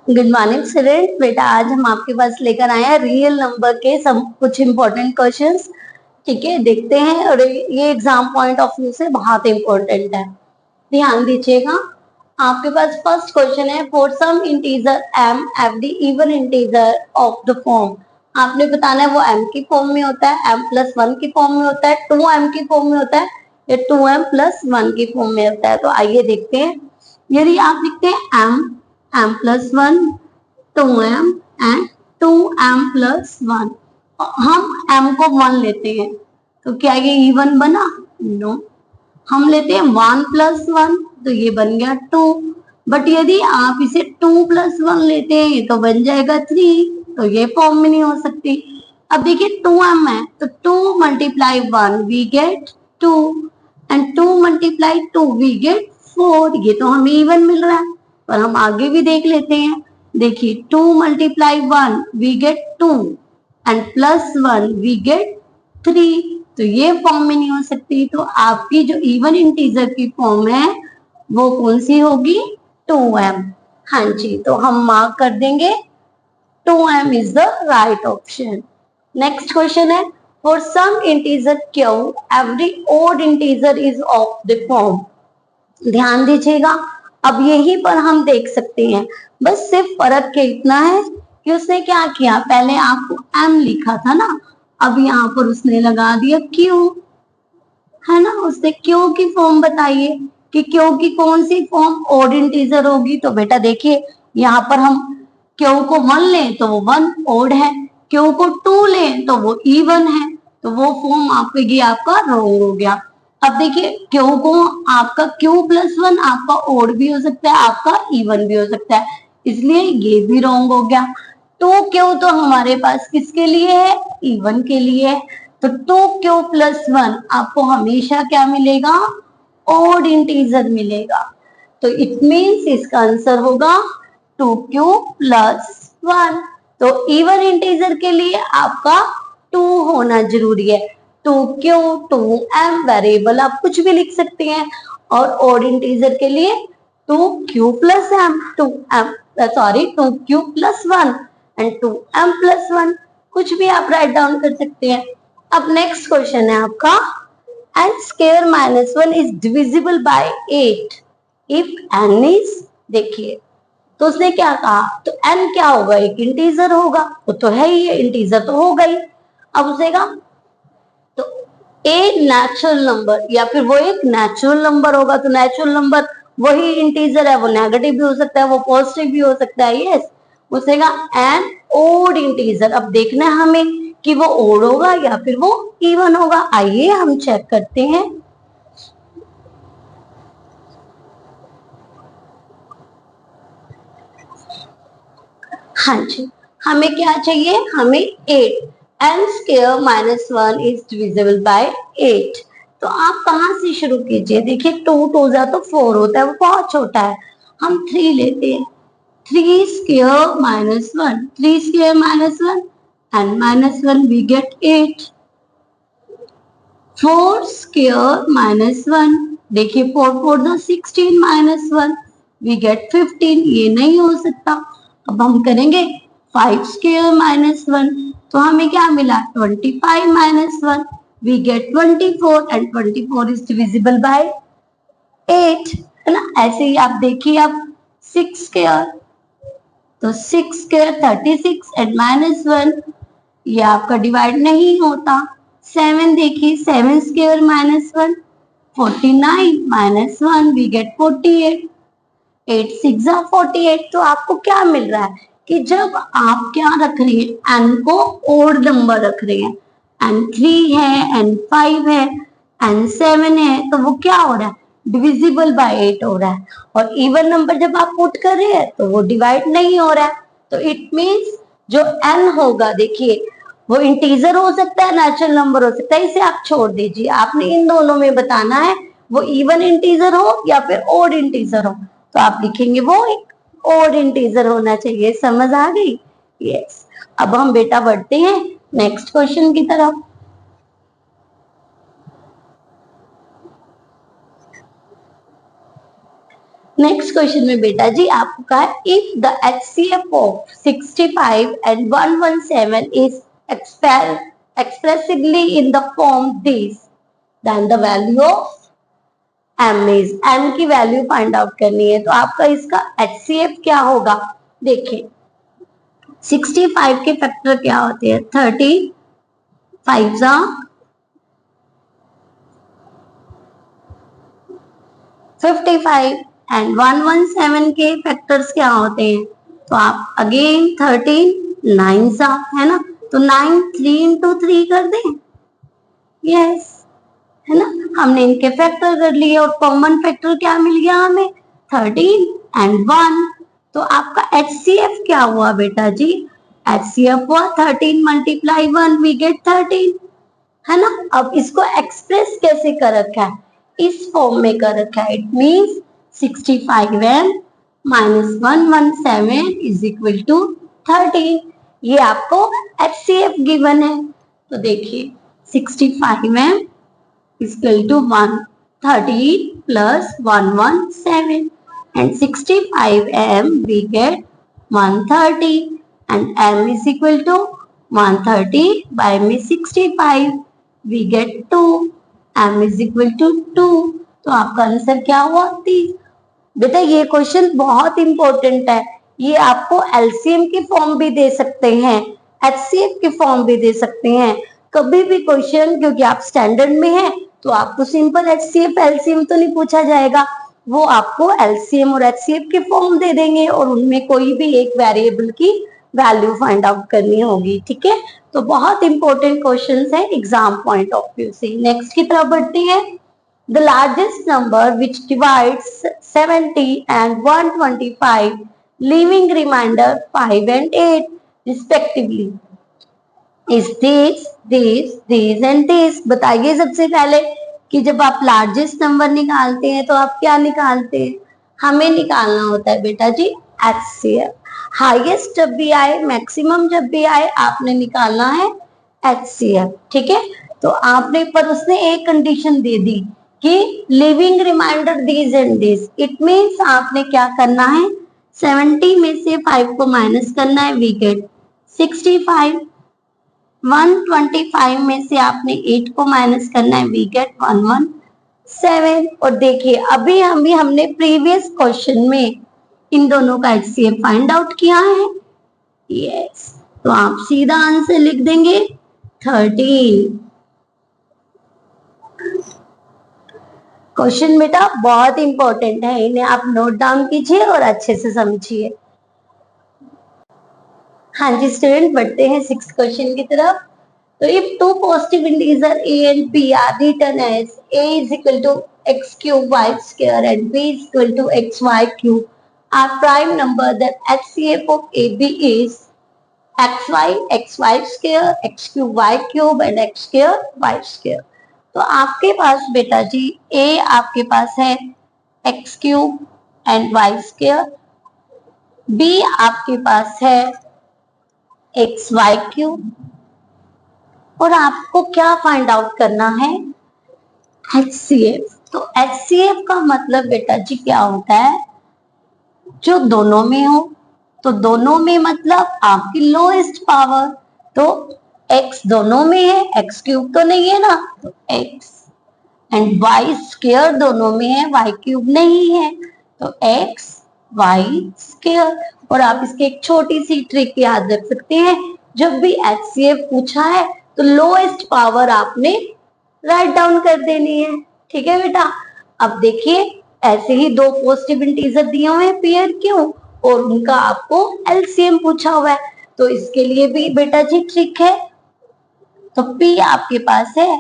Good morning student. बेटा आज हम आपके पास लेकर आए हैं रियल नंबर के कुछ इंपॉर्टेंट क्वेश्चंस। ठीक है, देखते हैं। और ये एग्जाम पॉइंट ऑफ व्यू से बहुत इंपॉर्टेंट है, ध्यान दीजिएगा। आपके पास फर्स्ट क्वेश्चन है, for some integer m if the even integer of the form. आपने बताना है वो m की फॉर्म में होता है, m+1 की फॉर्म में होता है, 2m की फॉर्म में होता है या 2m+1 की फॉर्म में होता है। तो आइए देखते हैं। यदि आप लिखते हैं m+1, 2m एंड 2m+1, हम m को 1 लेते हैं तो क्या ये इवन बना? नो। हम लेते हैं 1+1 तो ये बन गया 2। बट यदि आप इसे 2+1 लेते हैं तो बन जाएगा 3, तो ये फॉर्म में नहीं हो सकती। अब देखिए 2m है तो 2 × 1 we get 2 and 2 × 2 we get 4। ये तो हमें इवन मिल रहा है, पर हम आगे भी देख लेते हैं। देखिए 2 × 1 we get 2 and +1 we get 3, तो ये फॉर्म में नहीं हो सकती। तो आपकी जो इवन इंटीजर की फॉर्म है वो कौन सी होगी? 2m। हाँ जी, तो हम मार्क कर देंगे 2m is the right option. Next question है, for some integer q every odd integer is of the form. ध्यान दीजिएगा, अब यही पर हम देख सकते हैं, बस सिर्फ फर्क क्या इतना है कि उसने क्या किया, पहले आपको m लिखा था ना, अब यहाँ पर उसने लगा दिया q, है ना। उसने q की फॉर्म बताइए कि q की कौन सी फॉर्म ओड इंटीजर होगी। तो बेटा देखिए, यहाँ पर हम q को 1 लें तो वो 1 ओड है, q को 2 लें तो वो इवन है, तो वो फॉर्म आपका रॉन्ग हो गया। अब देखिए q को आपका q+1 आपका ओड भी हो सकता है, आपका इवन भी हो सकता है, इसलिए ये भी रॉन्ग हो गया। 2q तो हमारे पास किसके लिए है? इवन के लिए है। तो 2q+1 आपको हमेशा क्या मिलेगा? ओड इंटीजर मिलेगा। तो इट मीन्स इसका आंसर होगा 2q+1। तो इवन इंटीजर के लिए आपका 2 होना जरूरी है। 2q, 2m वेरिएबल आप कुछ भी लिख सकते हैं, और ओड इंटीजर के लिए 2q+m, 2q+1 एंड 2m+1, कुछ भी आप राइट डाउन कर सकते हैं। अब नेक्स्ट क्वेश्चन है आपका, n² - 1 is divisible by 8 if n is, देखिए तो उसने क्या कहा, तो n क्या होगा? एक इंटीजर होगा, वो तो है ही, इंटीजर तो होगा ही। अब उसे कहा तो ए नेचुरल नंबर, या फिर वो एक नेचुरल नंबर होगा, तो नेचुरल नंबर वही इंटीजर है, वो नेगेटिव भी हो सकता है, वो पॉजिटिव भी हो सकता है। यस, उसे कहा एन ओड इंटीजर। अब देखना है हमें कि वो ओड होगा या फिर वो इवन होगा। आइए हम चेक करते हैं। हाँ जी, हमें क्या चाहिए? हमें 8। n² - 1 is divisible by 8। तो आप कहां से शुरू कीजिए? देखिए 2 2 जा तो 4 होता है, वो बहुत छोटा है। हम 3 लेते हैं, 3² - 1, 3² - 1 n - 1 we get 8। 4² - 1, देखिए 4 4 the 16 - 1 we get 15, ये नहीं हो सकता। अब हम करेंगे 5² - 1, तो हमें क्या मिला? 25 - 1 we get 24 and 24 is divisible by 8, है ना। ऐसे ही आप देखिए, अब 6², तो 6² 36 and -1, ये आपका डिवाइड नहीं होता। 7 देखिए, 7² - 1 49 - 1 we get 48, 8 6 48। तो आपको क्या मिल रहा है कि जब आप क्या रख रहे हैं, n को ओड नंबर रख रहे हैं, n3 है, n5 है, n7 है, तो वो क्या हो रहा है? डिविजिबल बाय 8 हो रहा है। और इवन नंबर जब आप पुट कर रहे हैं तो वो डिवाइड नहीं हो रहा है। तो इट मीन्स जो n होगा, देखिए वो इंटीजर हो सकता है, नेचुरल नंबर हो सकता है, इसे आप छोड़ दीजिए। आपने इन दोनों में बताना है वो इवन इंटीजर हो या फिर ओड इंटीजर हो। तो आप लिखेंगे वो एक ओड इंटीजर होना चाहिए। समझ आ गई? यस। अब हम बेटा बढ़ते हैं नेक्स्ट क्वेश्चन की तरफ। नेक्स्ट क्वेश्चन में बेटा जी आपको कहा है if the HCF of 65 and 117 is expressively in the form this, then the value of m is, m की वैल्यू फाइंड आउट करनी है। तो आपका इसका HCF क्या होगा, देखिए 65 के फैक्टर क्या होते हैं, 30 5 55 एंड 117 के फैक्टर्स क्या होते हैं, तो आप अगेन 13 9 है ना, तो 9 3 into 3 कर दें, यस है ना, हमने इनके फैक्टर कर लिए और कॉमन फैक्टर क्या मिल गया हमें 13 एंड 1। तो आपका HCF क्या हुआ बेटा जी, HCF हुआ 13 मल्टीप्लाई 1 वी गेट 13, है ना। अब इसको एक्सप्रेस कैसे कर रखा है, इस फॉर्म में कर रखा है, it means 65m minus 117 is equal to 13, ये आपको HCF गिवन है। तो देखिए 65m equal to 113 plus 117 and 65m we get 130 and m is equal to 130 by में 65 we get 2, m is equal to 2, तो आपका आंसर क्या हुआ 30। बेटा ये क्वेश्चन बहुत इंपॉर्टेंट है, ये आपको एलसीएम की फॉर्म भी दे सकते हैं, HCF की फॉर्म भी दे सकते हैं। कभी भी क्वेश्चन, क्योंकि आप स्टैंडर्ड में हैं तो आपको सिंपल HCF एलसीएम तो नहीं पूछा जाएगा, वो आपको एलसीएम और HCF की फॉर्म दे देंगे और उनमें कोई भी एक वेरिएबल की वैल्यू फाइंड आउट करनी होगी, ठीक है। तो बहुत इंपॉर्टेंट क्वेश्चंस है एग्जाम पॉइंट ऑफ व्यू से। नेक्स्ट की तरफ बढ़ते हैं। The largest number which divides 70 and 125, leaving remainder 5 and 8 respectively, is this and this। बताइए सबसे पहले कि जब आप लार्जेस्ट नंबर निकालते हैं तो आप क्या निकालते हैं, हमें निकालना होता है बेटा जी HCF, हाईएस्ट जब भी आए मैक्सिमम जब भी आए आपने निकालना है HCF, ठीक है। तो आपने, पर उसने एक कंडीशन दे दी कि leaving remainder this and this, it means आपने क्या करना है 70 में से 5 को माइनस करना है, वी गेट 65, 125 में से आपने 8 को माइनस करना है, वी गेट 117। और देखिए अभी हमने प्रीवियस क्वेश्चन में इन दोनों का HCF फाइंड आउट किया है, यस, तो आप सीधा आंसर लिख देंगे 13। क्वेश्चन बेटा बहुत इंपॉर्टेंट है, इन्हें आप नोट डाउन कीजिए और अच्छे से समझिए। हाँ जी स्टूडेंट, बढ़ते हैं 6th क्वेश्चन की तरफ। तो if two positive integer a and b are written as a is equal to x cube y square and b is equal to xy cube are prime number, then HCF of ab is xy square, x cube y cube and x square y square। तो आपके पास बेटा जी a आपके पास है x cube and y square, b आपके पास है x Y cube, और आपको क्या फाइंड आउट करना है HCF। तो HCF का मतलब बेटा जी क्या होता है, जो दोनों में हो, तो दोनों में मतलब आपकी लोएस्ट पावर, तो x दोनों में है, x क्यूब तो नहीं है ना, तो x, एंड y स्क्वायर दोनों में है, y क्यूब नहीं है, तो x y स्क्वायर। और आप इसकी एक छोटी सी ट्रिक याद रख सकते हैं, जब भी HCF पूछा है तो लोएस्ट पावर आपने राइट डाउन कर देनी है, ठीक है बेटा। अब देखिए ऐसे ही दो पॉजिटिव इंटीजर दिए हुए हैं पेयर क्यों, और उनका आपको LCM पूछा हुआ है, तो इसके लिए भी बेटा जी ट्रिक है। तो P आपके पास है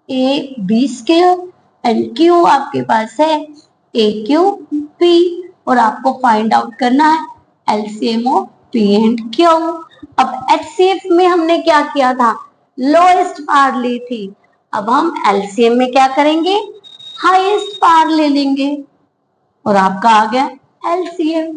a b square and Q आपके पास है a क्यूब p, और आपको फाइंड आउट करना है LCM of P and Q। अब HCF में हमने क्या किया था, लोएस्ट पावर ली थी, अब हम LCM में क्या करेंगे, हाईएस्ट पावर ले लेंगे, और आपका आ गया LCM।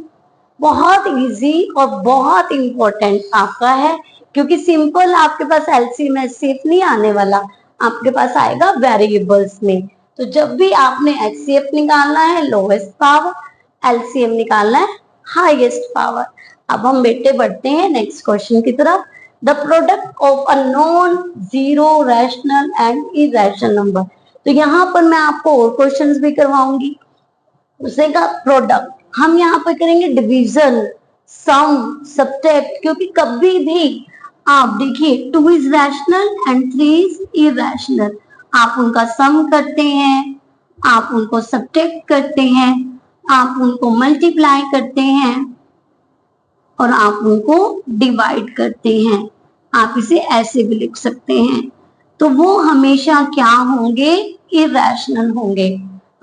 बहुत इजी और बहुत इंपॉर्टेंट आपका है, क्योंकि सिंपल आपके पास LCM HCF नहीं आने वाला, आपके पास आएगा वेरिएबल्स में। तो जब भी आपने HCF निकालना है लोएस्ट पावर, एलसीएम निकालना है, हाईएस्ट पावर। अब हम बेटे बढ़ते हैं नेक्स्ट क्वेश्चन की तरफ। The product of a non zero rational and irrational number. तो यहाँ पर मैं आपको और क्वेश्चंस भी करवाऊंगी। उसने कहा प्रोडक्ट, हम यहाँ पर करेंगे डिवीजन, सम, सब्ट्रैक्ट, क्योंकि कभी भी आप देखिए 2 is rational and 3 is irrational, आप उनका सम करते हैं, आप उनको सब्ट्रैक्ट करते हैं, आप उनको मल्टीप्लाई करते हैं और आप उनको डिवाइड करते हैं। आप इसे ऐसे भी लिख सकते हैं। तो वो हमेशा क्या होंगे, इरेशनल होंगे।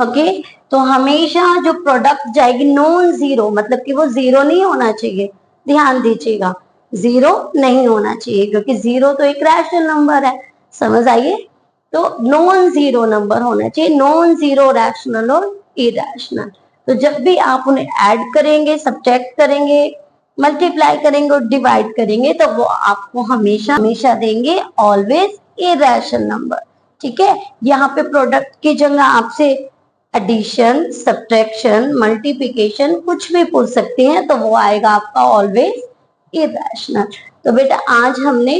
ओके, तो हमेशा जो प्रोडक्ट जाएगी नॉन जीरो, मतलब कि वो जीरो नहीं होना चाहिए, ध्यान दीजिएगा, जीरो नहीं होना चाहिए, क्योंकि जीरो तो एक रैशनल नंबर है, समझ आइए। तो नॉन जीरो नंबर होना चाहिए, नॉन जीरो रैशनल और इरेशनल। तो जब भी आप उन्हें ऐड करेंगे, सब्ट्रैक्ट करेंगे, मल्टीप्लाई करेंगे और डिवाइड करेंगे, तो वो आपको हमेशा हमेशा देंगे ऑलवेज इरेशनल नंबर। ठीक है, यहाँ पे प्रोडक्ट की जगह आपसे एडिशन, सब्ट्रैक्शन, मल्टीप्लिकेशन कुछ भी पूछ सकते हैं, तो वो आएगा आपका ऑलवेज इरेशनल। तो बेटा आज हमने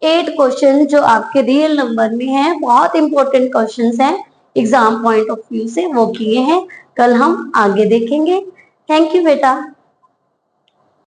8 क्वेश्चन जो आपके रियल नंबर में है, बहुत इंपॉर्टेंट क्वेश्चंस हैं एग्जाम पॉइंट ऑफ व्यू से, वो किए हैं। कल हम आगे देखेंगे। थैंक यू बेटा।